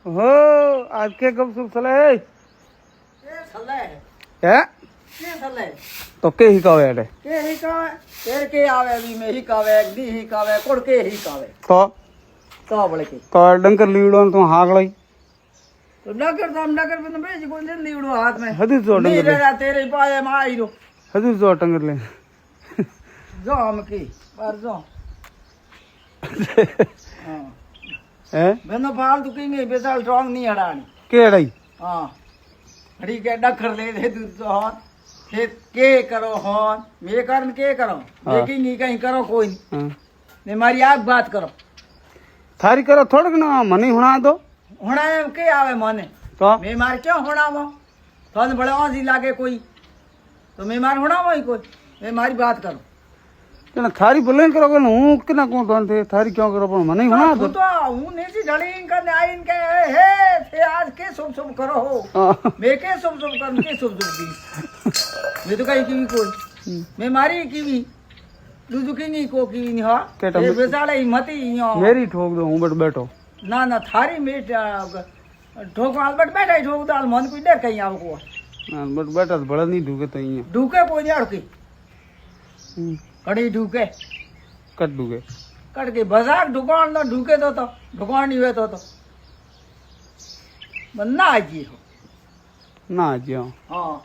हो आज के कब सुब सले है तो के हिकावे अरे के हिकावे तेर के आवे भी में हिकावे दी हिकावे कोड़ के हिकावे तो बड़े के तो डंकर लीवड़ो तो हागलाई तो डंकर में बेच को दे लीवड़ो हाथ में हदी जो नहीं डंकर रे तेरे पाए में आई रो हदी जो डंकर ले जो हम की पर जो हां है बनो फालतू की नहीं बेसाल स्ट्रांग नहीं हड़ानी केड़ाई हां हड़ी के डखर ले दे दूध तो हां के करो होन मेरे कारण के करो लेकिन नहीं कहीं करो कोई नहीं ने मारी आप बात करो थारी करो थोड़क ना मनी हुना दो होना के आवे माने तो मैं मार क्यों होना वो तो बड़े औजी लागे कोई तो मैं मार होना वही कोई मैं मारी बात करो जना थारी बोले करोगे ना हूं किना को तो थे थारी क्यों करो पण मनी हुना दो तो हूं नेसी ढड़ी करने आई इनके हे थे आज के शुभ शुभ करो हो मैं के शुभ शुभ कर के शुभ शुभ दी मैं तो कहीं की कोई मैं मारी की दूजू की नहीं को की नहीं हां ये बेचारे हिम्मती यो मेरी ठोक दो हूं बट बैठो ना ना थारी मेट ठोक बट बैठा ठोक दाल मन कोई डर कहीं आव को बट बैठा तो बड़ा नहीं ढूके तो ही ढूके कोई नहीं अड़की कड़ी ढूके कट ढूके कट के बजाक दुकान ना ढूके तो दुकान नहीं हुए तो बन्ना जी हो ना जी हाँ